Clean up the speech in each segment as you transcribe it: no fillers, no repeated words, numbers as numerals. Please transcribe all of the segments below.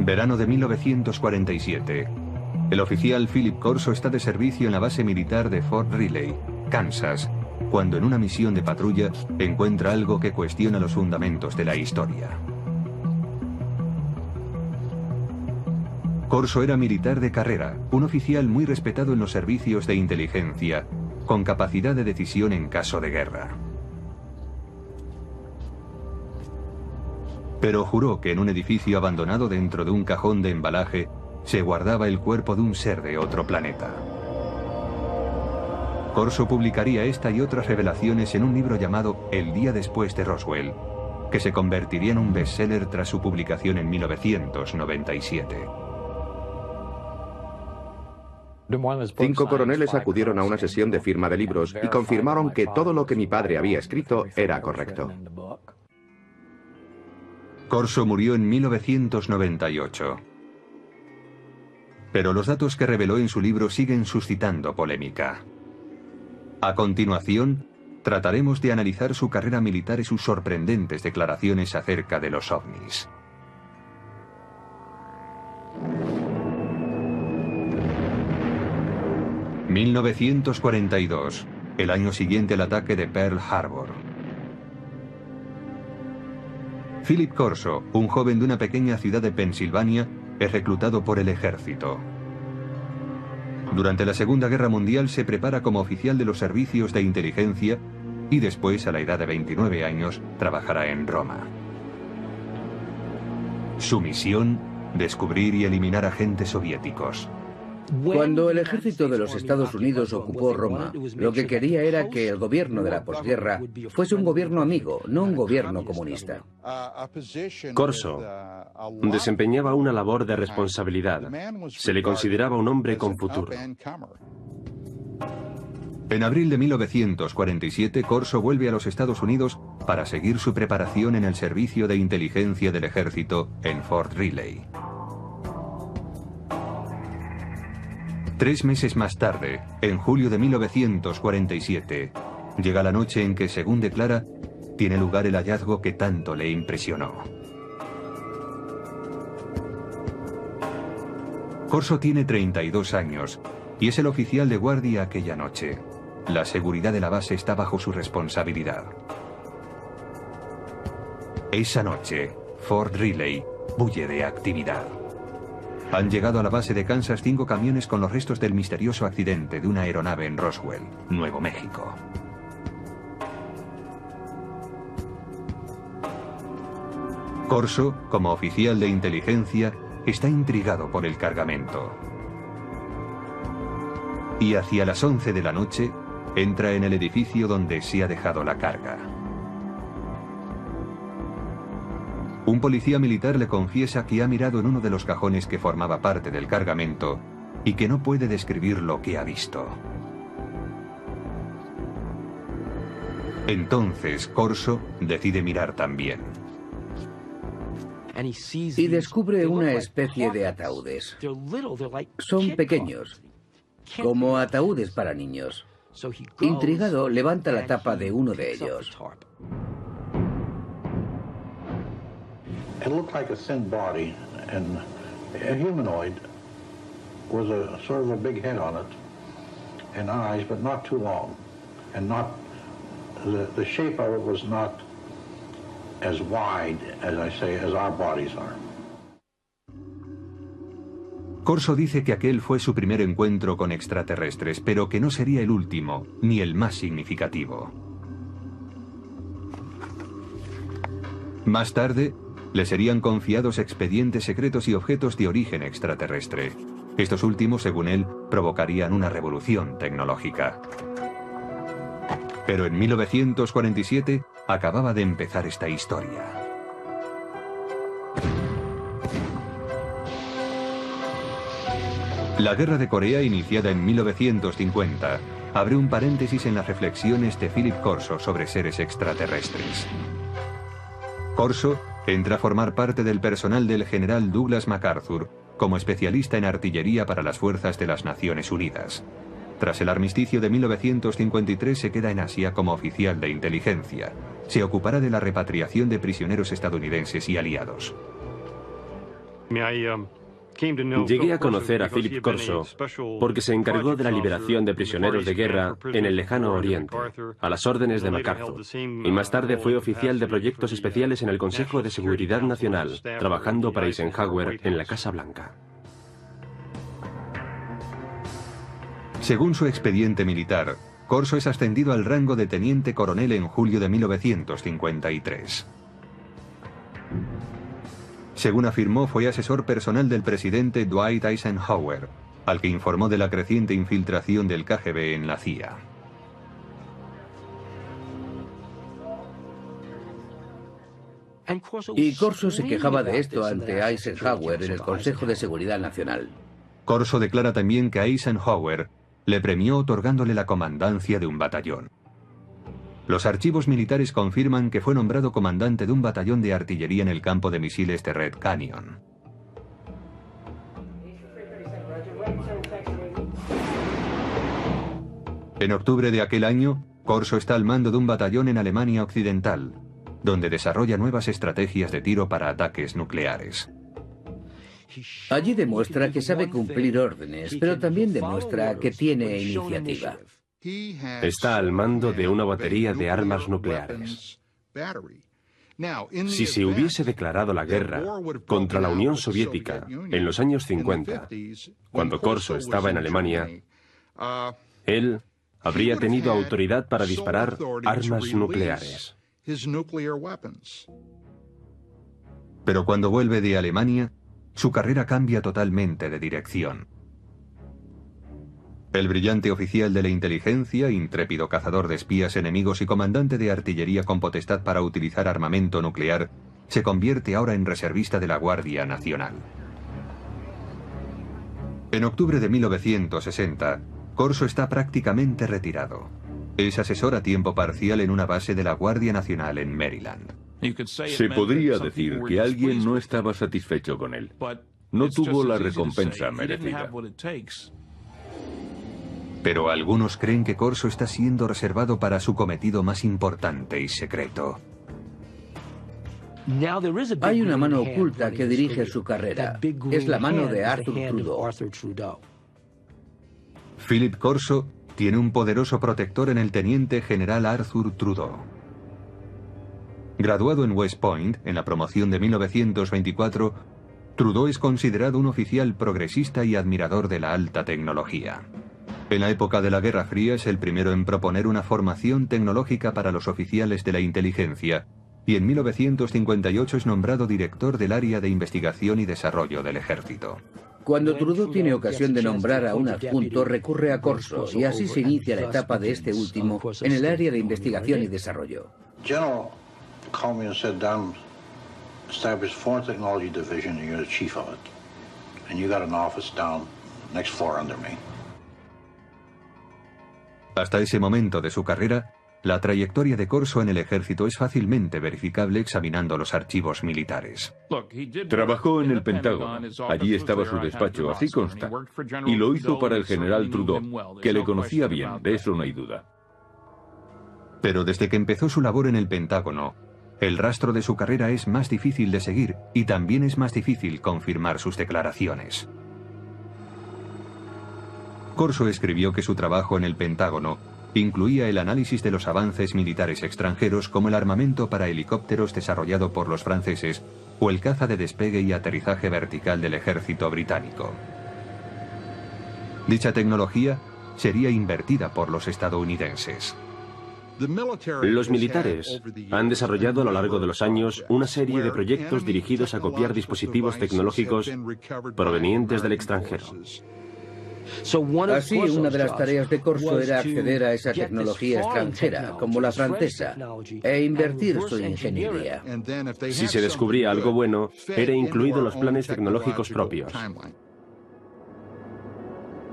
Verano de 1947. El oficial Philip Corso está de servicio en la base militar de Fort Riley, Kansas, cuando en una misión de patrulla encuentra algo que cuestiona los fundamentos de la historia. Corso era militar de carrera, un oficial muy respetado en los servicios de inteligencia, con capacidad de decisión en caso de guerra. Pero juró que en un edificio abandonado dentro de un cajón de embalaje se guardaba el cuerpo de un ser de otro planeta. Corso publicaría esta y otras revelaciones en un libro llamado El día después de Roswell, que se convertiría en un bestseller tras su publicación en 1997. 5 coroneles acudieron a una sesión de firma de libros y confirmaron que todo lo que mi padre había escrito era correcto. Corso murió en 1998. Pero los datos que reveló en su libro siguen suscitando polémica. A continuación, trataremos de analizar su carrera militar y sus sorprendentes declaraciones acerca de los ovnis. ...1942, el año siguiente al ataque de Pearl Harbor. Philip Corso, un joven de una pequeña ciudad de Pensilvania, es reclutado por el ejército. Durante la Segunda Guerra Mundial se prepara como oficial de los servicios de inteligencia y después, a la edad de 29 años, trabajará en Roma. Su misión, descubrir y eliminar agentes soviéticos. Cuando el ejército de los Estados Unidos ocupó Roma, lo que quería era que el gobierno de la posguerra fuese un gobierno amigo, no un gobierno comunista. Corso desempeñaba una labor de responsabilidad. Se le consideraba un hombre con futuro. En abril de 1947, Corso vuelve a los Estados Unidos para seguir su preparación en el servicio de inteligencia del ejército en Fort Riley. 3 meses más tarde, en julio de 1947, llega la noche en que, según declara, tiene lugar el hallazgo que tanto le impresionó. Corso tiene 32 años y es el oficial de guardia aquella noche. La seguridad de la base está bajo su responsabilidad. Esa noche, Fort Riley bulle de actividad. Han llegado a la base de Kansas 5 camiones con los restos del misterioso accidente de una aeronave en Roswell, Nuevo México. Corso, como oficial de inteligencia, está intrigado por el cargamento. Y hacia las 11 de la noche, entra en el edificio donde se ha dejado la carga. Un policía militar le confiesa que ha mirado en uno de los cajones que formaba parte del cargamento y que no puede describir lo que ha visto. Entonces Corso decide mirar también. Y descubre una especie de ataúdes. Son pequeños, como ataúdes para niños. Intrigado, levanta la tapa de uno de ellos. It looked like a thin body and a humanoid with a sort of a big head on it and eyes, but not too long, and not the shape of it was not as wide, as I say, as our bodies are. Corso dice que aquel fue su primer encuentro con extraterrestres, pero que no sería el último, ni el más significativo. Más tarde, le serían confiados expedientes secretos y objetos de origen extraterrestre. Estos últimos, según él, provocarían una revolución tecnológica. Pero en 1947 acababa de empezar esta historia. La Guerra de Corea, iniciada en 1950, abre un paréntesis en las reflexiones de Philip Corso sobre seres extraterrestres. Corso entra a formar parte del personal del general Douglas MacArthur como especialista en artillería para las fuerzas de las Naciones Unidas. Tras el armisticio de 1953 se queda en Asia como oficial de inteligencia. Se ocupará de la repatriación de prisioneros estadounidenses y aliados. Llegué a conocer a Philip Corso porque se encargó de la liberación de prisioneros de guerra en el lejano Oriente, a las órdenes de MacArthur, y más tarde fue oficial de proyectos especiales en el Consejo de Seguridad Nacional, trabajando para Eisenhower en la Casa Blanca. Según su expediente militar, Corso es ascendido al rango de teniente coronel en julio de 1953. Según afirmó, fue asesor personal del presidente Dwight Eisenhower, al que informó de la creciente infiltración del KGB en la CIA. Y Corso se quejaba de esto ante Eisenhower en el Consejo de Seguridad Nacional. Corso declara también que Eisenhower le premió otorgándole la comandancia de un batallón. Los archivos militares confirman que fue nombrado comandante de un batallón de artillería en el campo de misiles de Red Canyon. En octubre de aquel año, Corso está al mando de un batallón en Alemania Occidental, donde desarrolla nuevas estrategias de tiro para ataques nucleares. Allí demuestra que sabe cumplir órdenes, pero también demuestra que tiene iniciativa. Está al mando de una batería de armas nucleares. Si se hubiese declarado la guerra contra la Unión Soviética en los años 50, cuando Corso estaba en Alemania, él habría tenido autoridad para disparar armas nucleares. Pero cuando vuelve de Alemania, su carrera cambia totalmente de dirección. El brillante oficial de la inteligencia, intrépido cazador de espías enemigos y comandante de artillería con potestad para utilizar armamento nuclear, se convierte ahora en reservista de la Guardia Nacional. En octubre de 1960, Corso está prácticamente retirado. Es asesor a tiempo parcial en una base de la Guardia Nacional en Maryland. Se podría decir que alguien no estaba satisfecho con él. No tuvo la recompensa merecida. Pero algunos creen que Corso está siendo reservado para su cometido más importante y secreto. Hay una mano oculta que dirige su carrera. Es la mano de Arthur Trudeau. Philip Corso tiene un poderoso protector en el teniente general Arthur Trudeau. Graduado en West Point, en la promoción de 1924, Trudeau es considerado un oficial progresista y admirador de la alta tecnología. En la época de la Guerra Fría es el primero en proponer una formación tecnológica para los oficiales de la inteligencia, y en 1958 es nombrado director del área de investigación y desarrollo del ejército. Cuando Trudeau tiene ocasión de nombrar a un adjunto, recurre a Corso, y así se inicia la etapa de este último en el área de investigación y desarrollo. General called me and said, "Don, establish Foreign Technology Division and you're the chief of it. And you got an office down next floor under me." Hasta ese momento de su carrera, la trayectoria de Corso en el ejército es fácilmente verificable examinando los archivos militares. Trabajó en el Pentágono. Allí estaba su despacho, así consta. Y lo hizo para el general Trudeau, que le conocía bien, de eso no hay duda. Pero desde que empezó su labor en el Pentágono, el rastro de su carrera es más difícil de seguir y también es más difícil confirmar sus declaraciones. Corso escribió que su trabajo en el Pentágono incluía el análisis de los avances militares extranjeros como el armamento para helicópteros desarrollado por los franceses o el caza de despegue y aterrizaje vertical del ejército británico. Dicha tecnología sería invertida por los estadounidenses. Los militares han desarrollado a lo largo de los años una serie de proyectos dirigidos a copiar dispositivos tecnológicos provenientes del extranjero. Así, una de las tareas de Corso era acceder a esa tecnología extranjera, como la francesa, e invertir su ingeniería. Si se descubría algo bueno, era incluido en los planes tecnológicos propios.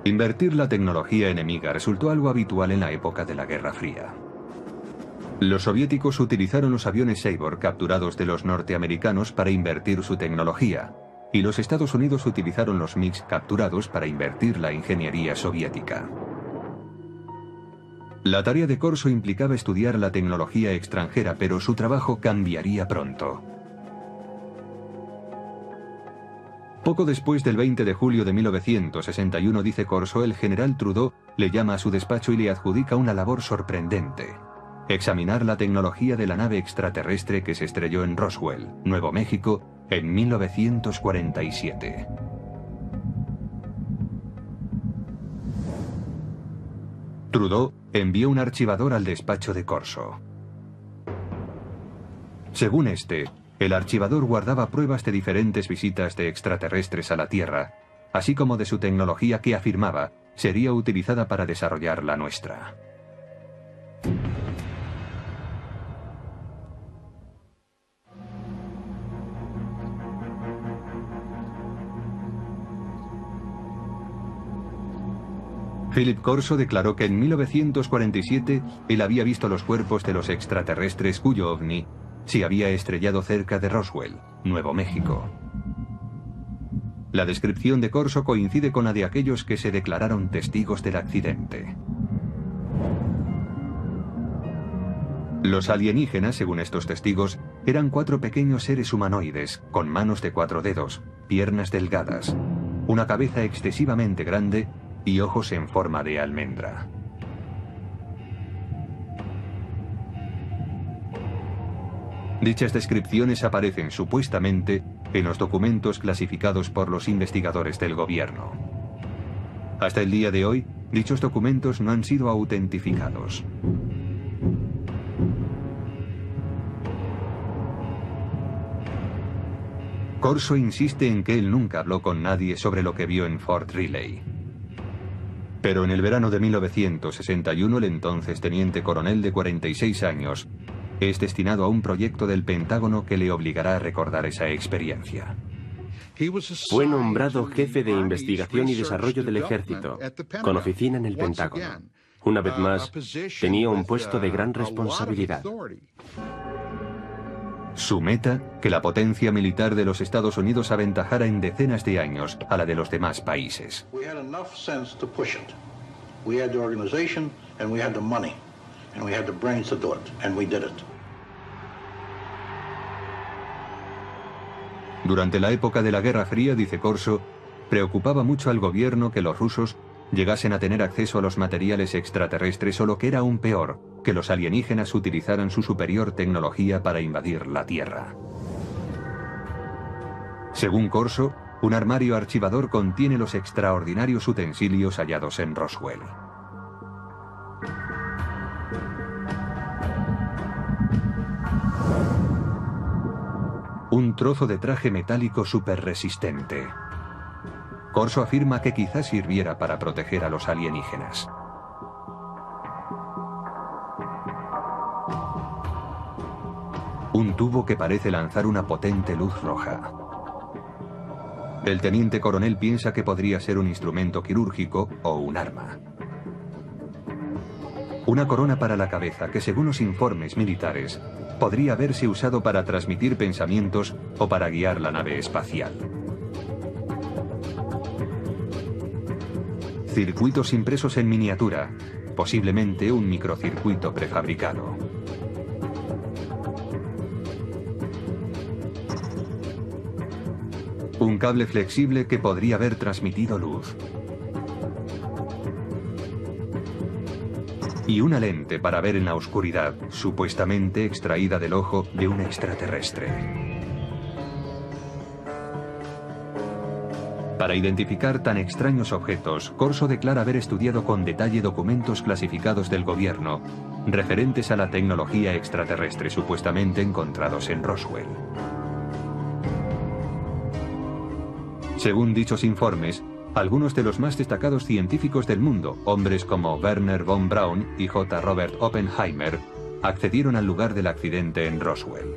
Invertir la tecnología enemiga resultó algo habitual en la época de la Guerra Fría. Los soviéticos utilizaron los aviones Sabor capturados de los norteamericanos para invertir su tecnología, y los Estados Unidos utilizaron los MiGs capturados para invertir la ingeniería soviética. La tarea de Corso implicaba estudiar la tecnología extranjera, pero su trabajo cambiaría pronto. Poco después del 20 de julio de 1961, dice Corso, el general Trudeau le llama a su despacho y le adjudica una labor sorprendente: examinar la tecnología de la nave extraterrestre que se estrelló en Roswell, Nuevo México, en 1947. Trudeau envió un archivador al despacho de Corso. Según este, el archivador guardaba pruebas de diferentes visitas de extraterrestres a la Tierra, así como de su tecnología que afirmaba sería utilizada para desarrollar la nuestra. Philip Corso declaró que en 1947 él había visto los cuerpos de los extraterrestres cuyo ovni se había estrellado cerca de Roswell, Nuevo México. La descripción de Corso coincide con la de aquellos que se declararon testigos del accidente. Los alienígenas, según estos testigos, eran 4 pequeños seres humanoides, con manos de 4 dedos, piernas delgadas, una cabeza excesivamente grande y ojos en forma de almendra. Dichas descripciones aparecen supuestamente en los documentos clasificados por los investigadores del gobierno. Hasta el día de hoy, dichos documentos no han sido autentificados. Corso insiste en que él nunca habló con nadie sobre lo que vio en Fort Riley. Pero en el verano de 1961, el entonces teniente coronel de 46 años es destinado a un proyecto del Pentágono que le obligará a recordar esa experiencia. Fue nombrado jefe de investigación y desarrollo del ejército, con oficina en el Pentágono. Una vez más, tenía un puesto de gran responsabilidad. Su meta, que la potencia militar de los Estados Unidos aventajara en decenas de años a la de los demás países. Durante la época de la Guerra Fría, dice Corso, preocupaba mucho al gobierno que los rusos llegasen a tener acceso a los materiales extraterrestres o, lo que era aún peor, que los alienígenas utilizaran su superior tecnología para invadir la Tierra. Según Corso, un armario archivador contiene los extraordinarios utensilios hallados en Roswell. Un trozo de traje metálico superresistente. Corso afirma que quizás sirviera para proteger a los alienígenas. Un tubo que parece lanzar una potente luz roja. El teniente coronel piensa que podría ser un instrumento quirúrgico o un arma. Una corona para la cabeza que, según los informes militares, podría haberse usado para transmitir pensamientos o para guiar la nave espacial. Circuitos impresos en miniatura, posiblemente un microcircuito prefabricado. Un cable flexible que podría haber transmitido luz. Y una lente para ver en la oscuridad, supuestamente extraída del ojo de un extraterrestre. Para identificar tan extraños objetos, Corso declara haber estudiado con detalle documentos clasificados del gobierno referentes a la tecnología extraterrestre supuestamente encontrados en Roswell. Según dichos informes, algunos de los más destacados científicos del mundo, hombres como Werner von Braun y J. Robert Oppenheimer, accedieron al lugar del accidente en Roswell.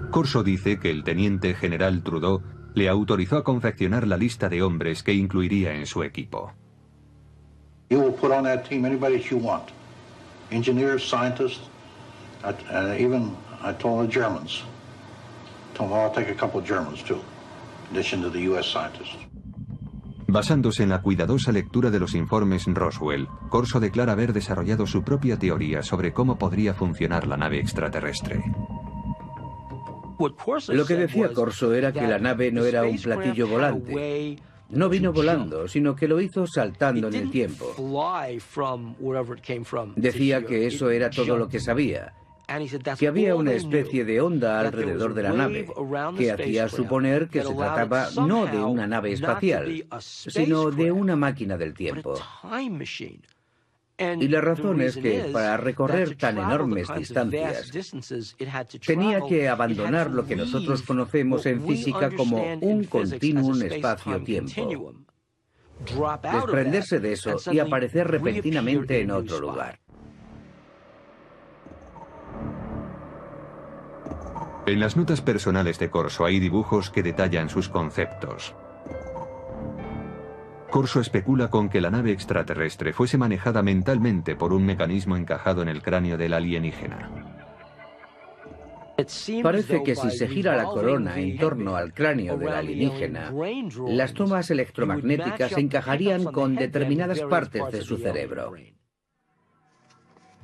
Corso dice que el teniente general Trudeau le autorizó a confeccionar la lista de hombres que incluiría en su equipo. You will put on that team anybody that you want. Engineers, scientists, and even I told the Germans. Told them I'll take a couple of Germans too, in addition to the US scientists. Basándose en la cuidadosa lectura de los informes Roswell, Corso declara haber desarrollado su propia teoría sobre cómo podría funcionar la nave extraterrestre. Lo que decía Corso era que la nave no era un platillo volante. No vino volando, sino que lo hizo saltando en el tiempo. Decía que eso era todo lo que sabía, que había una especie de onda alrededor de la nave, que hacía suponer que se trataba no de una nave espacial, sino de una máquina del tiempo. Y la razón es que para recorrer tan enormes distancias tenía que abandonar lo que nosotros conocemos en física como un continuum espacio-tiempo, desprenderse de eso y aparecer repentinamente en otro lugar. En las notas personales de Corso hay dibujos que detallan sus conceptos. Corso especula con que la nave extraterrestre fuese manejada mentalmente por un mecanismo encajado en el cráneo del alienígena. Parece que si se gira la corona en torno al cráneo del alienígena, las tomas electromagnéticas se encajarían con determinadas partes de su cerebro.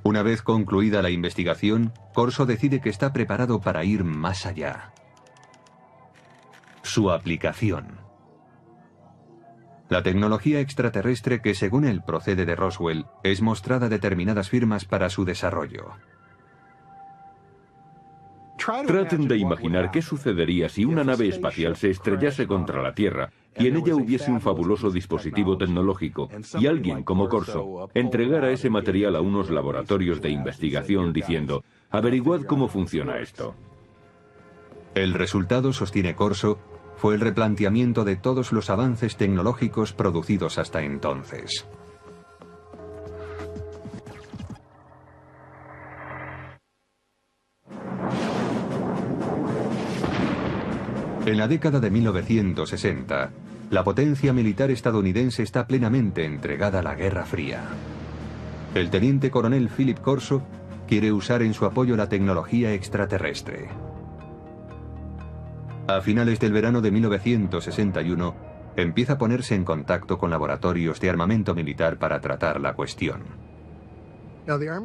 Una vez concluida la investigación, Corso decide que está preparado para ir más allá. Su aplicación. La tecnología extraterrestre que, según él, procede de Roswell, es mostrada a determinadas firmas para su desarrollo. Traten de imaginar qué sucedería si una nave espacial se estrellase contra la Tierra y en ella hubiese un fabuloso dispositivo tecnológico y alguien como Corso entregara ese material a unos laboratorios de investigación diciendo: averiguad cómo funciona esto. El resultado, sostiene Corso, fue el replanteamiento de todos los avances tecnológicos producidos hasta entonces. En la década de 1960, la potencia militar estadounidense está plenamente entregada a la Guerra Fría. El teniente coronel Philip Corso quiere usar en su apoyo la tecnología extraterrestre. A finales del verano de 1961, empieza a ponerse en contacto con laboratorios de armamento militar para tratar la cuestión.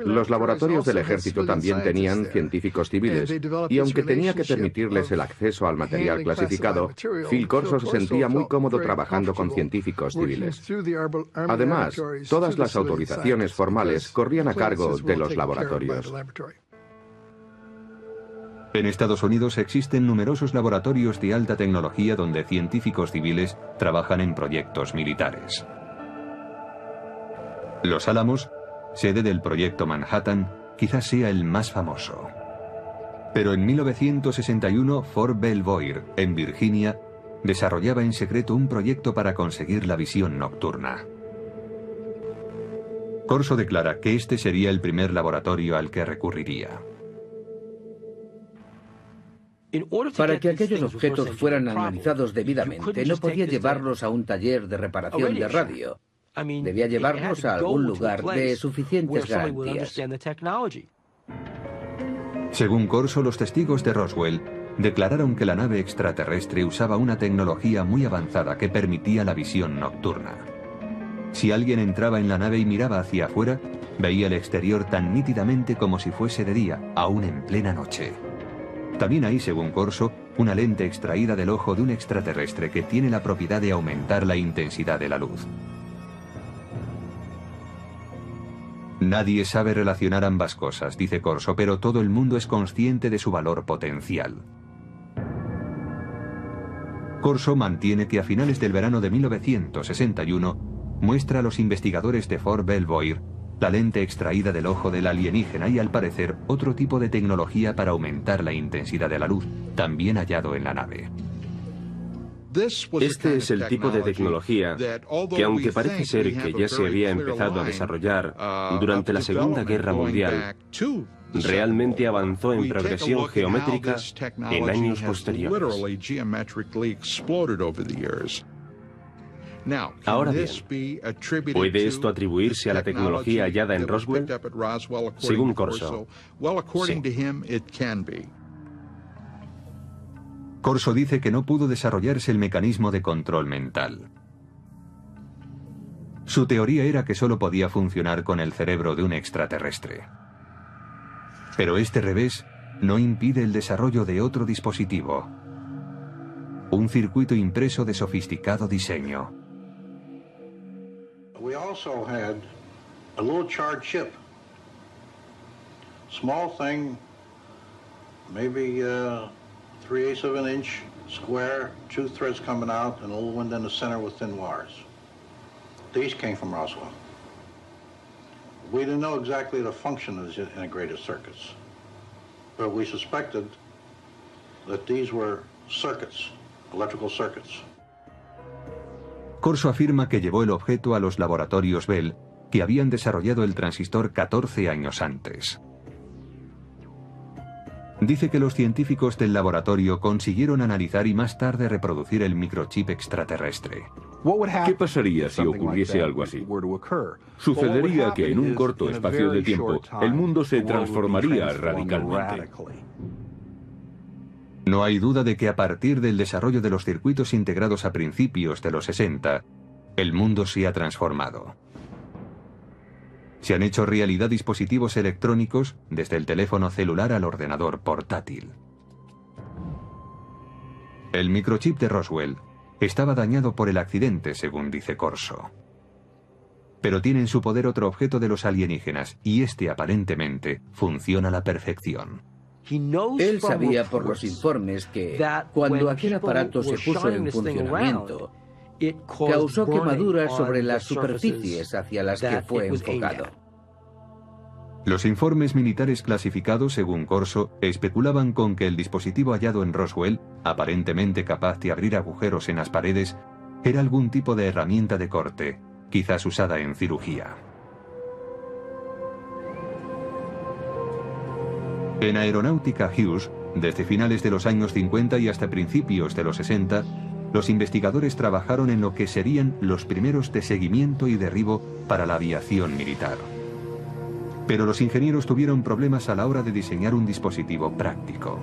Los laboratorios del ejército también tenían científicos civiles, y aunque tenía que permitirles el acceso al material clasificado, Phil Corso se sentía muy cómodo trabajando con científicos civiles. Además, todas las autorizaciones formales corrían a cargo de los laboratorios. En Estados Unidos existen numerosos laboratorios de alta tecnología donde científicos civiles trabajan en proyectos militares. Los Álamos, sede del proyecto Manhattan, quizás sea el más famoso. Pero en 1961, Fort Belvoir, en Virginia, desarrollaba en secreto un proyecto para conseguir la visión nocturna. Corso declara que este sería el primer laboratorio al que recurriría. Para que aquellos objetos fueran analizados debidamente, no podía llevarlos a un taller de reparación de radio. Debía llevarlos a algún lugar de suficientes garantías. Según Corso, los testigos de Roswell declararon que la nave extraterrestre usaba una tecnología muy avanzada que permitía la visión nocturna. Si alguien entraba en la nave y miraba hacia afuera, veía el exterior tan nítidamente como si fuese de día, aún en plena noche. También hay, según Corso, una lente extraída del ojo de un extraterrestre que tiene la propiedad de aumentar la intensidad de la luz. Nadie sabe relacionar ambas cosas, dice Corso, pero todo el mundo es consciente de su valor potencial. Corso mantiene que a finales del verano de 1961 muestra a los investigadores de Fort Belvoir la lente extraída del ojo del alienígena y, al parecer, otro tipo de tecnología para aumentar la intensidad de la luz, también hallado en la nave. Este es el tipo de tecnología que, aunque parece ser que ya se había empezado a desarrollar durante la Segunda Guerra Mundial, realmente avanzó en progresión geométrica en años posteriores. Ahora bien, ¿puede esto atribuirse a la tecnología hallada en Roswell? Según Corso, sí. Corso dice que no pudo desarrollarse el mecanismo de control mental. Su teoría era que solo podía funcionar con el cerebro de un extraterrestre. Pero este revés no impide el desarrollo de otro dispositivo. Un circuito impreso de sofisticado diseño. We also had a little charred chip. Small thing, maybe 3/8 of an inch square, 2 threads coming out, and a little one in the center with thin wires. These came from Roswell. We didn't know exactly the function of the integrated circuits, but we suspected that these were circuits, electrical circuits. Corso afirma que llevó el objeto a los laboratorios Bell, que habían desarrollado el transistor 14 años antes. Dice que los científicos del laboratorio consiguieron analizar y más tarde reproducir el microchip extraterrestre. ¿Qué pasaría si ocurriese algo así? Sucedería que en un corto espacio de tiempo el mundo se transformaría radicalmente. No hay duda de que a partir del desarrollo de los circuitos integrados a principios de los 60, el mundo se ha transformado. Se han hecho realidad dispositivos electrónicos desde el teléfono celular al ordenador portátil. El microchip de Roswell estaba dañado por el accidente, según dice Corso. Pero tiene en su poder otro objeto de los alienígenas, y este aparentemente funciona a la perfección. Él sabía por los informes que cuando aquel aparato se puso en funcionamiento, causó quemaduras sobre las superficies hacia las que fue enfocado. Los informes militares clasificados, según Corso, especulaban con que el dispositivo hallado en Roswell, aparentemente capaz de abrir agujeros en las paredes, era algún tipo de herramienta de corte, quizás usada en cirugía. En Aeronáutica Hughes, desde finales de los años 50 y hasta principios de los 60, los investigadores trabajaron en lo que serían los primeros de seguimiento y derribo para la aviación militar. Pero los ingenieros tuvieron problemas a la hora de diseñar un dispositivo práctico.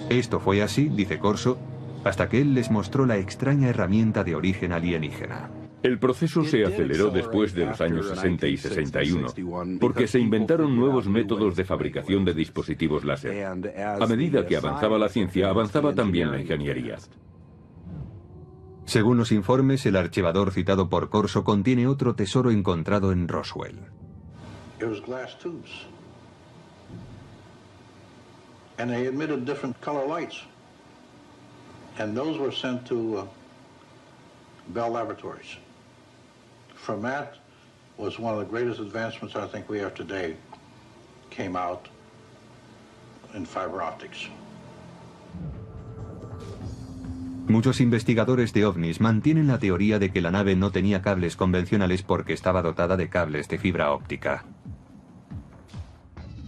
Esto fue así, dice Corso, hasta que él les mostró la extraña herramienta de origen alienígena. El proceso se aceleró después de los años 60 y 61, porque se inventaron nuevos métodos de fabricación de dispositivos láser. A medida que avanzaba la ciencia, avanzaba también la ingeniería. Según los informes, el archivador citado por Corso contiene otro tesoro encontrado en Roswell. It was glass tubes. And they emitted different color lights. And those were sent to Bell Laboratories. From that was one of the greatest advancements I think we have today, came out in fiber optics. Muchos investigadores de ovnis mantienen la teoría de que la nave no tenía cables convencionales porque estaba dotada de cables de fibra óptica.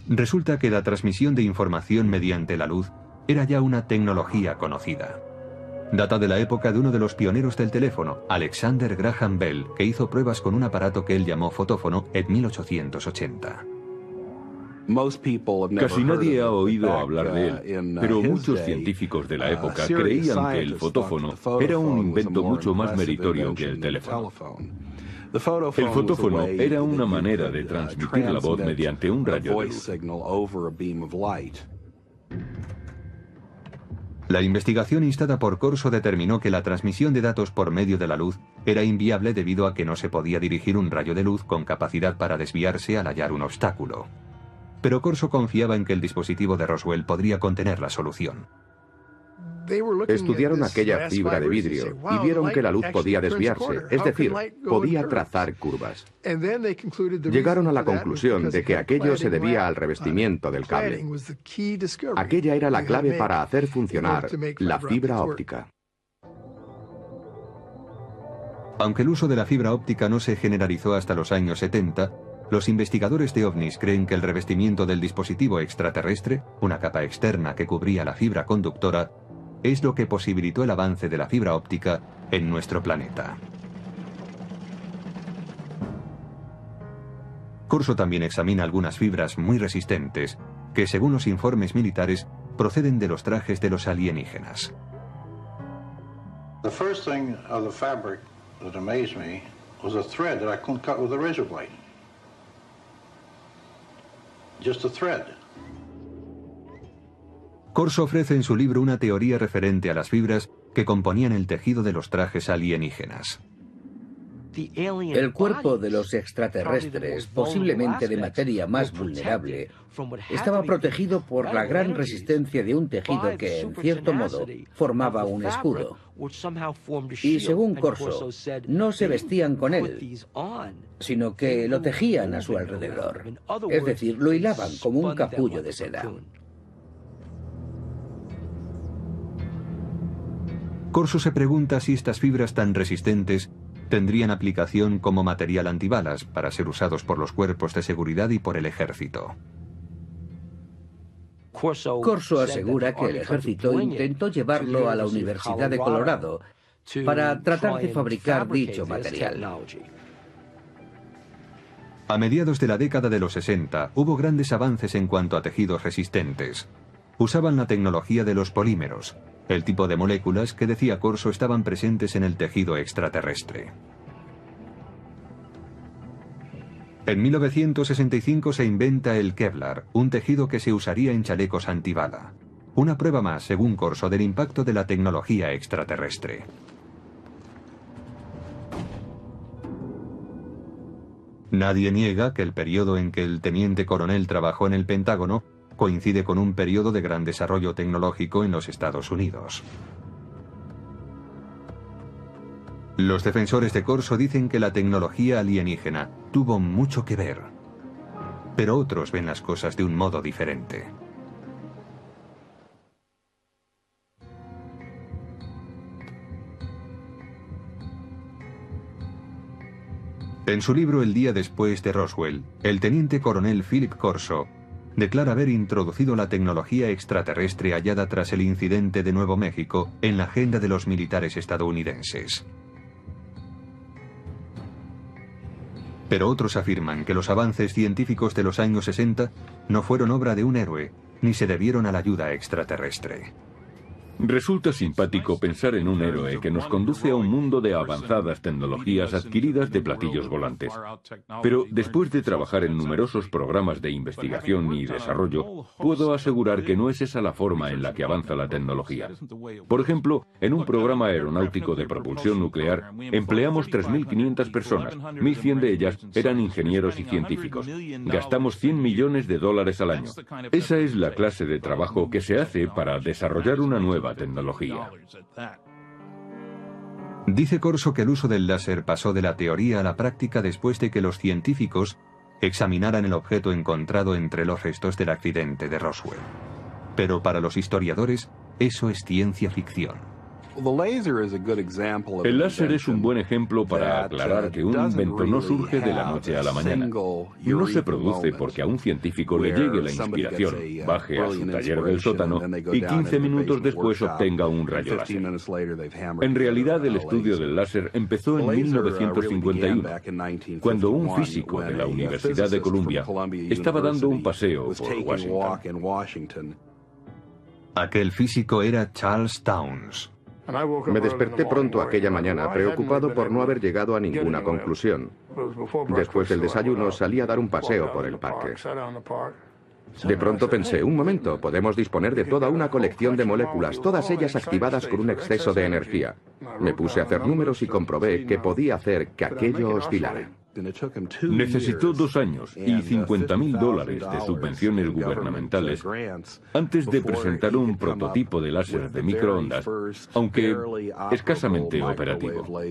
Resulta que la transmisión de información mediante la luz era ya una tecnología conocida. Data de la época de uno de los pioneros del teléfono, Alexander Graham Bell, que hizo pruebas con un aparato que él llamó fotófono en 1880. Casi nadie ha oído hablar de él, pero muchos científicos de la época creían que el fotófono era un invento mucho más meritorio que el teléfono. El fotófono era una manera de transmitir la voz mediante un rayo de luz. La investigación instada por Corso determinó que la transmisión de datos por medio de la luz era inviable debido a que no se podía dirigir un rayo de luz con capacidad para desviarse al hallar un obstáculo. Pero Corso confiaba en que el dispositivo de Roswell podría contener la solución. Estudiaron aquella fibra de vidrio y vieron que la luz podía desviarse, es decir, podía trazar curvas. Llegaron a la conclusión de que aquello se debía al revestimiento del cable. Aquella era la clave para hacer funcionar la fibra óptica. Aunque el uso de la fibra óptica no se generalizó hasta los años 70, los investigadores de ovnis creen que el revestimiento del dispositivo extraterrestre, una capa externa que cubría la fibra conductora, es lo que posibilitó el avance de la fibra óptica en nuestro planeta. Corso también examina algunas fibras muy resistentes que, según los informes militares, proceden de los trajes de los alienígenas. The first thing of the fabric that amazed me was a thread that I couldn't cut with a razor blade. Just a thread. Corso ofrece en su libro una teoría referente a las fibras que componían el tejido de los trajes alienígenas. El cuerpo de los extraterrestres, posiblemente de materia más vulnerable, estaba protegido por la gran resistencia de un tejido que, en cierto modo, formaba un escudo. Y según Corso, no se vestían con él, sino que lo tejían a su alrededor. Es decir, lo hilaban como un capullo de seda. Corso se pregunta si estas fibras tan resistentes tendrían aplicación como material antibalas para ser usados por los cuerpos de seguridad y por el ejército. Corso asegura que el ejército intentó llevarlo a la Universidad de Colorado para tratar de fabricar dicho material. A mediados de la década de los 60 hubo grandes avances en cuanto a tejidos resistentes. Usaban la tecnología de los polímeros, el tipo de moléculas que, decía Corso, estaban presentes en el tejido extraterrestre. En 1965 se inventa el Kevlar, un tejido que se usaría en chalecos antibala. Una prueba más, según Corso, del impacto de la tecnología extraterrestre. Nadie niega que el periodo en que el teniente coronel trabajó en el Pentágono coincide con un periodo de gran desarrollo tecnológico en los Estados Unidos. Los defensores de Corso dicen que la tecnología alienígena tuvo mucho que ver, pero otros ven las cosas de un modo diferente. En su libro El día después de Roswell, el teniente coronel Philip Corso declara haber introducido la tecnología extraterrestre hallada tras el incidente de Nuevo México en la agenda de los militares estadounidenses. Pero otros afirman que los avances científicos de los años 60 no fueron obra de un héroe, ni se debieron a la ayuda extraterrestre. Resulta simpático pensar en un héroe que nos conduce a un mundo de avanzadas tecnologías adquiridas de platillos volantes. Pero después de trabajar en numerosos programas de investigación y desarrollo, puedo asegurar que no es esa la forma en la que avanza la tecnología. Por ejemplo, en un programa aeronáutico de propulsión nuclear, empleamos 3.500 personas, 1.100 de ellas eran ingenieros y científicos. Gastamos $100 millones al año. Esa es la clase de trabajo que se hace para desarrollar una nueva tecnología. Dice Corso que el uso del láser pasó de la teoría a la práctica después de que los científicos examinaran el objeto encontrado entre los restos del accidente de Roswell. Pero para los historiadores, eso es ciencia ficción. El láser es un buen ejemplo para aclarar que un invento no surge de la noche a la mañana. No se produce porque a un científico le llegue la inspiración, baje a su taller del sótano y 15 minutos después obtenga un rayo láser. En realidad, el estudio del láser empezó en 1951, cuando un físico de la Universidad de Columbia estaba dando un paseo por Washington. Aquel físico era Charles Townes. Me desperté pronto aquella mañana, preocupado por no haber llegado a ninguna conclusión. Después del desayuno salí a dar un paseo por el parque. De pronto pensé, un momento, podemos disponer de toda una colección de moléculas, todas ellas activadas con un exceso de energía. Me puse a hacer números y comprobé que podía hacer que aquello oscilara. Necesitó 2 años y $50.000 de subvenciones gubernamentales antes de presentar un prototipo de láser de microondas, aunque escasamente operativo.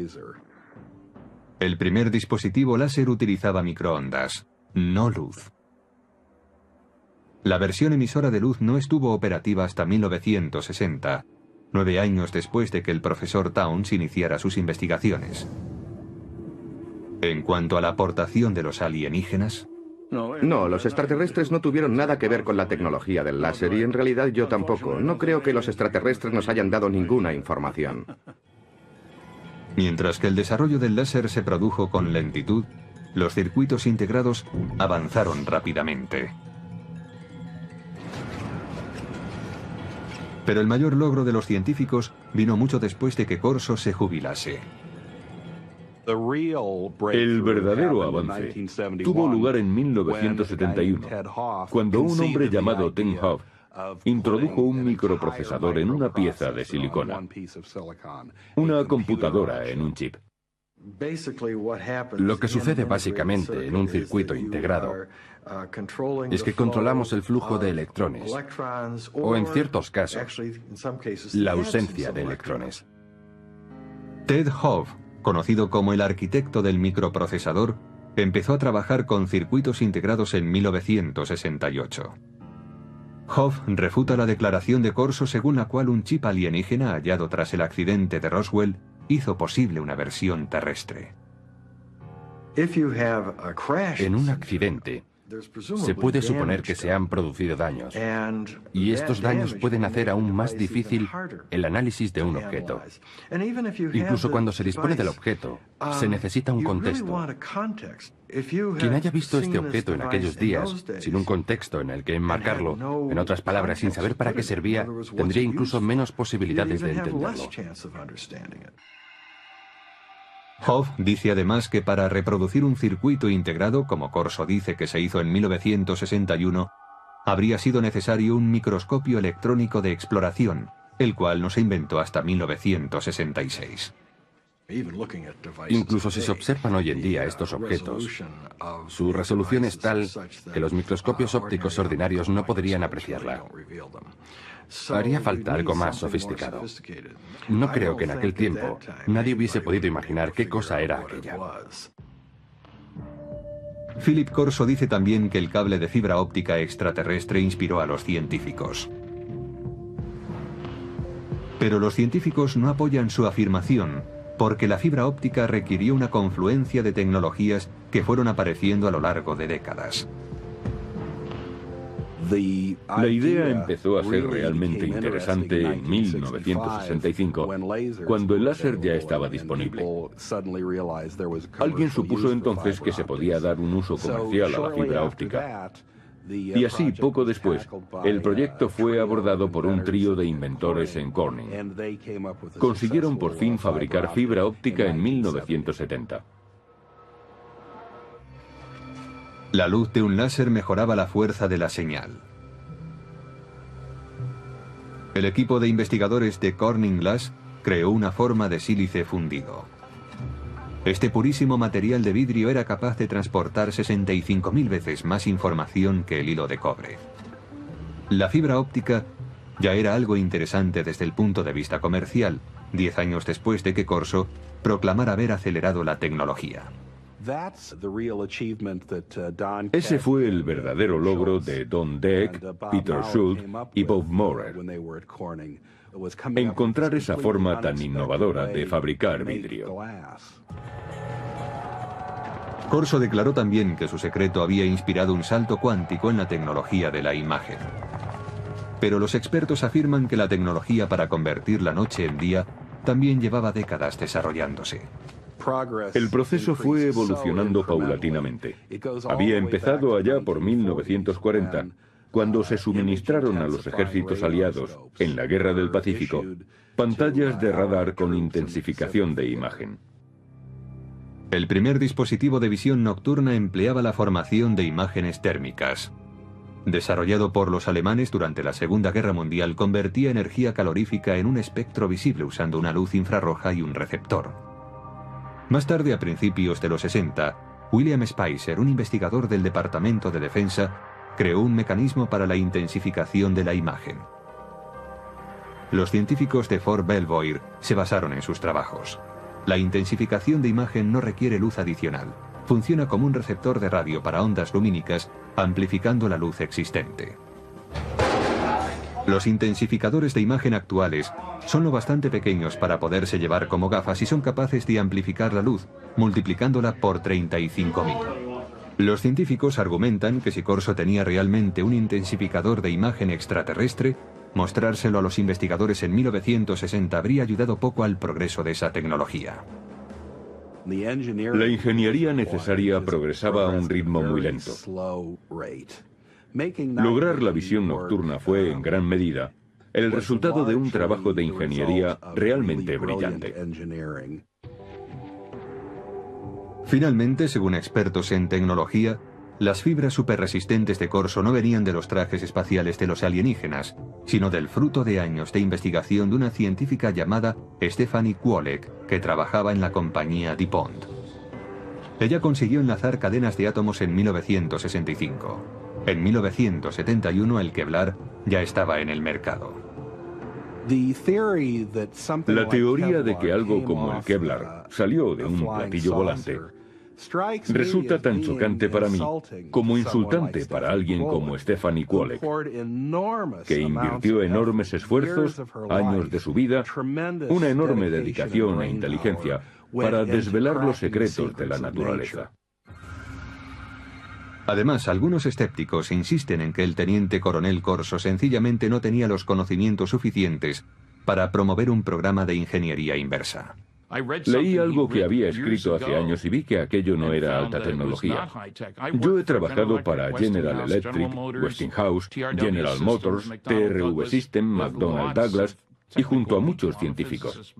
El primer dispositivo láser utilizaba microondas, no luz. La versión emisora de luz no estuvo operativa hasta 1960, 9 años después de que el profesor Townes iniciara sus investigaciones. En cuanto a la aportación de los alienígenas... No, los extraterrestres no tuvieron nada que ver con la tecnología del láser y en realidad yo tampoco. No creo que los extraterrestres nos hayan dado ninguna información. Mientras que el desarrollo del láser se produjo con lentitud, los circuitos integrados avanzaron rápidamente. Pero el mayor logro de los científicos vino mucho después de que Corso se jubilase. El verdadero avance tuvo lugar en 1971, cuando un hombre llamado Tim Hoff introdujo un microprocesador en una pieza de silicona, una computadora en un chip. Lo que sucede básicamente en un circuito integrado es que controlamos el flujo de electrones, o en ciertos casos, la ausencia de electrones. Ted Hove, conocido como el arquitecto del microprocesador, empezó a trabajar con circuitos integrados en 1968. Hove refuta la declaración de Corso según la cual un chip alienígena hallado tras el accidente de Roswell hizo posible una versión terrestre. En un accidente, se puede suponer que se han producido daños, y estos daños pueden hacer aún más difícil el análisis de un objeto. Incluso cuando se dispone del objeto, se necesita un contexto. Quien haya visto este objeto en aquellos días, sin un contexto en el que enmarcarlo, en otras palabras, sin saber para qué servía, tendría incluso menos posibilidades de entenderlo. Hove dice además que para reproducir un circuito integrado, como Corso dice que se hizo en 1961, habría sido necesario un microscopio electrónico de exploración, el cual no se inventó hasta 1966. Incluso si se observan hoy en día estos objetos, su resolución es tal que los microscopios ópticos ordinarios no podrían apreciarla. Haría falta algo más sofisticado. No creo que en aquel tiempo nadie hubiese podido imaginar qué cosa era aquella. Philip Corso dice también que el cable de fibra óptica extraterrestre inspiró a los científicos. Pero los científicos no apoyan su afirmación, porque la fibra óptica requirió una confluencia de tecnologías que fueron apareciendo a lo largo de décadas. La idea empezó a ser realmente interesante en 1965, cuando el láser ya estaba disponible. Alguien supuso entonces que se podía dar un uso comercial a la fibra óptica. Y así, poco después, el proyecto fue abordado por un trío de inventores en Corning. Consiguieron por fin fabricar fibra óptica en 1970. La luz de un láser mejoraba la fuerza de la señal. El equipo de investigadores de Corning Glass creó una forma de sílice fundido. Este purísimo material de vidrio era capaz de transportar 65.000 veces más información que el hilo de cobre. La fibra óptica ya era algo interesante desde el punto de vista comercial, 10 años después de que Corso proclamara haber acelerado la tecnología. Ese fue el verdadero logro de Don Deck, Peter Schultz y Bob Maurer. Encontrar esa forma tan innovadora de fabricar vidrio. Corso declaró también que su secreto había inspirado un salto cuántico en la tecnología de la imagen. Pero los expertos afirman que la tecnología para convertir la noche en día también llevaba décadas desarrollándose. El proceso fue evolucionando paulatinamente. Había empezado allá por 1940, cuando se suministraron a los ejércitos aliados, en la Guerra del Pacífico, pantallas de radar con intensificación de imagen. El primer dispositivo de visión nocturna empleaba la formación de imágenes térmicas. Desarrollado por los alemanes durante la Segunda Guerra Mundial, convertía energía calorífica en un espectro visible usando una luz infrarroja y un receptor. Más tarde, a principios de los 60, William Spicer, un investigador del Departamento de Defensa, creó un mecanismo para la intensificación de la imagen. Los científicos de Fort Belvoir se basaron en sus trabajos. La intensificación de imagen no requiere luz adicional. Funciona como un receptor de radio para ondas lumínicas, amplificando la luz existente. Los intensificadores de imagen actuales son lo bastante pequeños para poderse llevar como gafas y son capaces de amplificar la luz, multiplicándola por 35.000. Los científicos argumentan que si Corso tenía realmente un intensificador de imagen extraterrestre, mostrárselo a los investigadores en 1960 habría ayudado poco al progreso de esa tecnología. La ingeniería necesaria progresaba a un ritmo muy lento. Lograr la visión nocturna fue, en gran medida, el resultado de un trabajo de ingeniería realmente brillante. Finalmente, según expertos en tecnología, Las fibras superresistentes de Corso no venían de los trajes espaciales de los alienígenas, sino del fruto de años de investigación de una científica llamada Stephanie Kwolek, que trabajaba en la compañía DuPont. Ella consiguió enlazar cadenas de átomos en 1965. En 1971 el Kevlar ya estaba en el mercado. La teoría de que algo como el Kevlar salió de un platillo volante resulta tan chocante para mí como insultante para alguien como Stephanie Kwolek, que invirtió enormes esfuerzos, años de su vida, una enorme dedicación e inteligencia para desvelar los secretos de la naturaleza. Además, algunos escépticos insisten en que el teniente coronel Corso sencillamente no tenía los conocimientos suficientes para promover un programa de ingeniería inversa. Leí algo que había escrito hace años y vi que aquello no era alta tecnología. Yo he trabajado para General Electric, Westinghouse, General Motors, TRV System, McDonnell Douglas y junto a muchos científicos.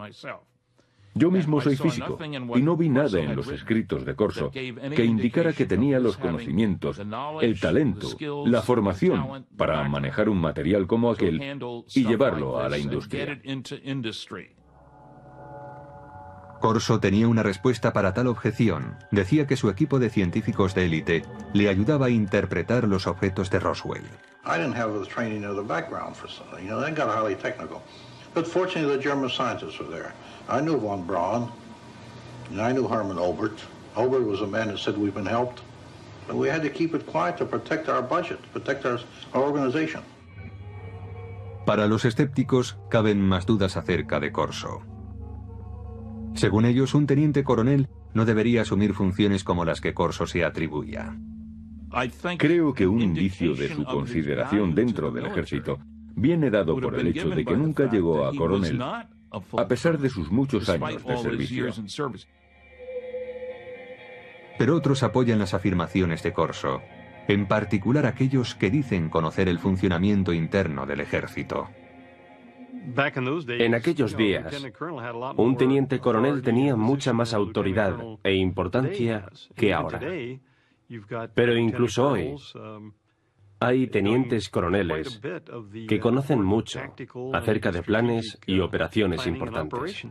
Yo mismo soy físico y no vi nada en los escritos de Corso que indicara que tenía los conocimientos, el talento, la formación para manejar un material como aquel y llevarlo a la industria. Corso tenía una respuesta para tal objeción. Decía que su equipo de científicos de élite le ayudaba a interpretar los objetos de Roswell. I didn't have the training or the background for something. You know, they got highly technical. But fortunately, the German scientists were there. I knew von Braun, and I knew Hermann Oberth. Oberth was a man that said we've been helped. But we had to keep it quiet to protect our budget, protect our organization. Para los escépticos, caben más dudas acerca de Corso. Según ellos, un teniente coronel no debería asumir funciones como las que Corso se atribuía. Creo que un indicio de su consideración dentro del ejército viene dado por el hecho de que nunca llegó a coronel, a pesar de sus muchos años de servicio. Pero otros apoyan las afirmaciones de Corso, en particular aquellos que dicen conocer el funcionamiento interno del ejército. En aquellos días, un teniente coronel tenía mucha más autoridad e importancia que ahora. Pero incluso hoy, hay tenientes coroneles que conocen mucho acerca de planes y operaciones importantes.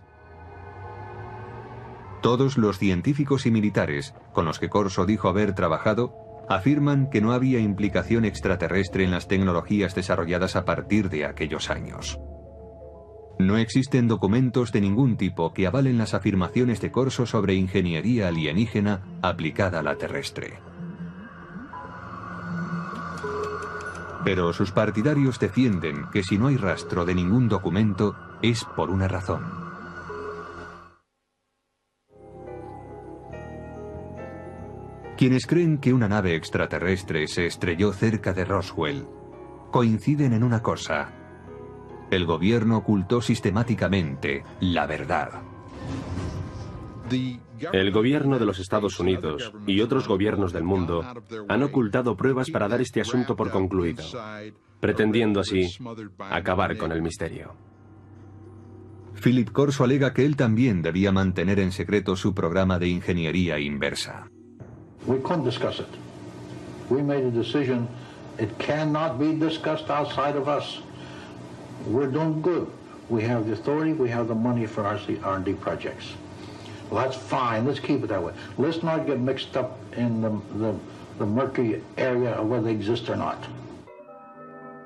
Todos los científicos y militares con los que Corso dijo haber trabajado afirman que no había implicación extraterrestre en las tecnologías desarrolladas a partir de aquellos años. No existen documentos de ningún tipo que avalen las afirmaciones de Corso sobre ingeniería alienígena aplicada a la terrestre. Pero sus partidarios defienden que si no hay rastro de ningún documento, es por una razón. Quienes creen que una nave extraterrestre se estrelló cerca de Roswell, coinciden en una cosa: el gobierno ocultó sistemáticamente la verdad. El gobierno de los Estados Unidos y otros gobiernos del mundo han ocultado pruebas para dar este asunto por concluido, pretendiendo así acabar con el misterio. Philip Corso alega que él también debía mantener en secreto su programa de ingeniería inversa. We couldn't discuss it. We made a decision. It cannot be discussed outside of us. We're doing good. We have the authority, we have the money for our R&D projects. Well, that's fine. Let's keep it that way. Let's not get mixed up in the murky area of whether they exist or not.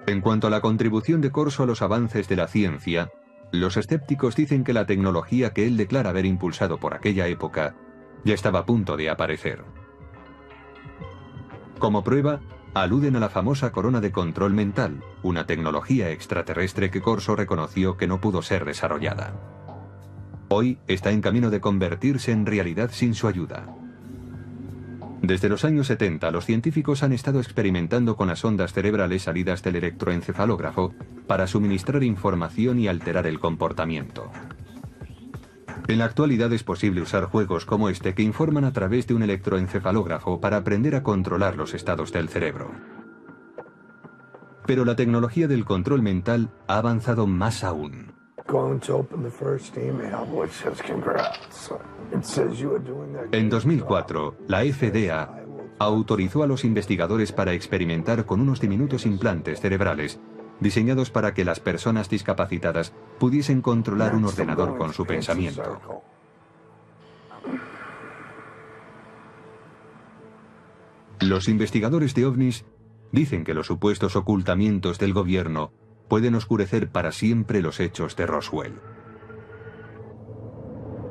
En cuanto a la contribución de Corso a los avances de la ciencia, los escépticos dicen que la tecnología que él declara haber impulsado por aquella época ya estaba a punto de aparecer. Como prueba, aluden a la famosa corona de control mental, una tecnología extraterrestre que Corso reconoció que no pudo ser desarrollada. Hoy está en camino de convertirse en realidad sin su ayuda. Desde los años 70, los científicos han estado experimentando con las ondas cerebrales salidas del electroencefalógrafo para suministrar información y alterar el comportamiento. En la actualidad es posible usar juegos como este que informan a través de un electroencefalógrafo para aprender a controlar los estados del cerebro. Pero la tecnología del control mental ha avanzado más aún. En 2004, la FDA autorizó a los investigadores para experimentar con unos diminutos implantes cerebrales diseñados para que las personas discapacitadas pudiesen controlar un ordenador con su pensamiento. Los investigadores de ovnis dicen que los supuestos ocultamientos del gobierno pueden oscurecer para siempre los hechos de Roswell.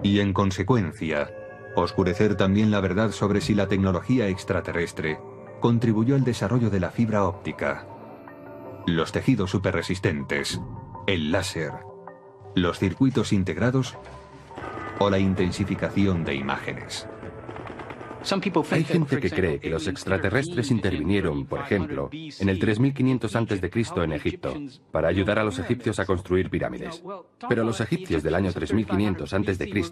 Y en consecuencia, oscurecer también la verdad sobre si la tecnología extraterrestre contribuyó al desarrollo de la fibra óptica, los tejidos superresistentes, el láser, los circuitos integrados o la intensificación de imágenes. Hay gente que cree que los extraterrestres intervinieron, por ejemplo, en el 3500 a.C. en Egipto, para ayudar a los egipcios a construir pirámides. Pero los egipcios del año 3500 a.C.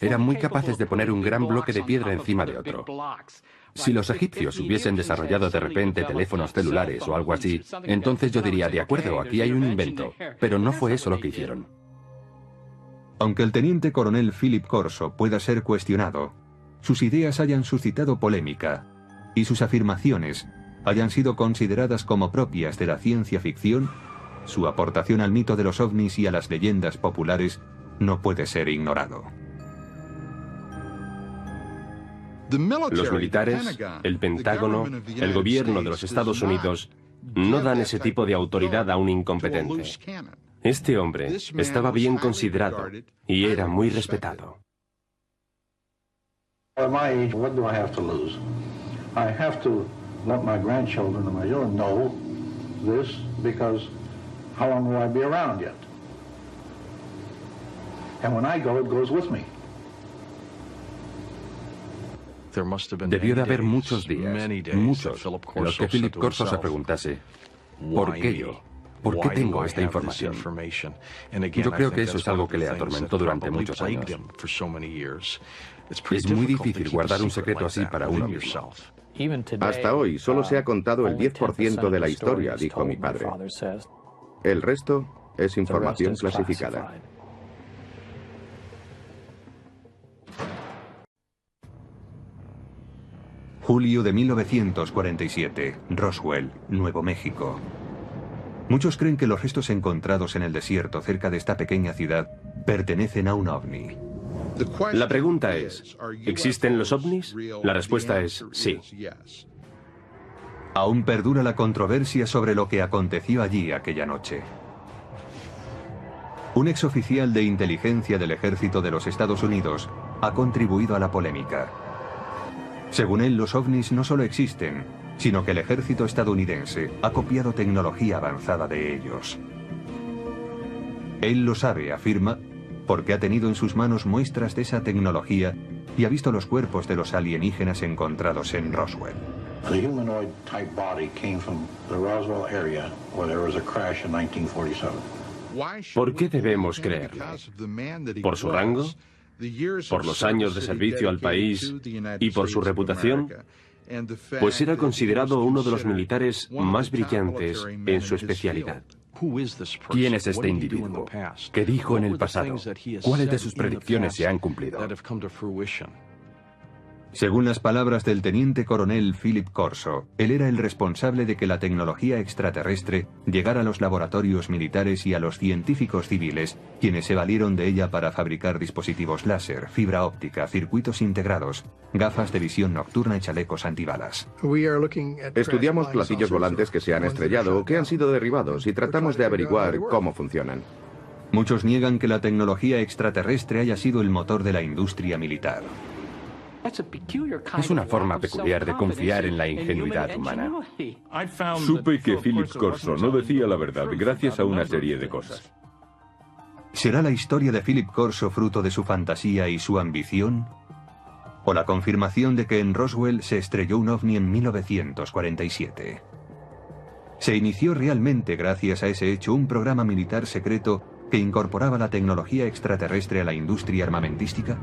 eran muy capaces de poner un gran bloque de piedra encima de otro. Si los egipcios hubiesen desarrollado de repente teléfonos celulares o algo así, entonces yo diría, de acuerdo, aquí hay un invento. Pero no fue eso lo que hicieron. Aunque el teniente coronel Philip Corso pueda ser cuestionado, sus ideas hayan suscitado polémica y sus afirmaciones hayan sido consideradas como propias de la ciencia ficción, su aportación al mito de los ovnis y a las leyendas populares no puede ser ignorado. Los militares, el Pentágono, el gobierno de los Estados Unidos no dan ese tipo de autoridad a un incompetente. Este hombre estaba bien considerado y era muy respetado. At my age, what do I have to lose? I have to let my grandchildren and my children know this, because how long will I be around yet? And when I go, it goes with me. Debió de haber muchos días, muchos, en los que Philip Corso se preguntase, ¿por qué yo? ¿Por qué tengo esta información? Yo creo que eso es algo que le atormentó durante muchos años. Es muy difícil guardar un secreto así para uno mismo. Hasta hoy solo se ha contado el 10% de la historia, dijo mi padre. El resto es información clasificada. Julio de 1947, Roswell, Nuevo México. Muchos creen que los restos encontrados en el desierto cerca de esta pequeña ciudad pertenecen a un ovni. La pregunta es, ¿existen los ovnis? La respuesta es sí. Aún perdura la controversia sobre lo que aconteció allí aquella noche. Un exoficial de inteligencia del ejército de los Estados Unidos ha contribuido a la polémica. Según él, los ovnis no solo existen, sino que el ejército estadounidense ha copiado tecnología avanzada de ellos. Él lo sabe, afirma, porque ha tenido en sus manos muestras de esa tecnología y ha visto los cuerpos de los alienígenas encontrados en Roswell. The humanoid type body came from the Roswell area where there was a crash in 1947. ¿Por qué debemos creerle? ¿Por su rango? ¿Por los años de servicio al país y por su reputación? Pues era considerado uno de los militares más brillantes en su especialidad. ¿Quién es este individuo? ¿Qué dijo en el pasado? ¿Cuáles de sus predicciones se han cumplido? Según las palabras del teniente coronel Philip Corso, él era el responsable de que la tecnología extraterrestre llegara a los laboratorios militares y a los científicos civiles, quienes se valieron de ella para fabricar dispositivos láser, fibra óptica, circuitos integrados, gafas de visión nocturna y chalecos antibalas. Estudiamos platillos volantes que se han estrellado o que han sido derribados y tratamos de averiguar cómo funcionan. Muchos niegan que la tecnología extraterrestre haya sido el motor de la industria militar. Es una forma peculiar de confiar en la ingenuidad humana. Supe que Philip Corso no decía la verdad gracias a una serie de cosas. ¿Será la historia de Philip Corso fruto de su fantasía y su ambición? ¿O la confirmación de que en Roswell se estrelló un ovni en 1947? ¿Se inició realmente gracias a ese hecho un programa militar secreto que incorporaba la tecnología extraterrestre a la industria armamentística?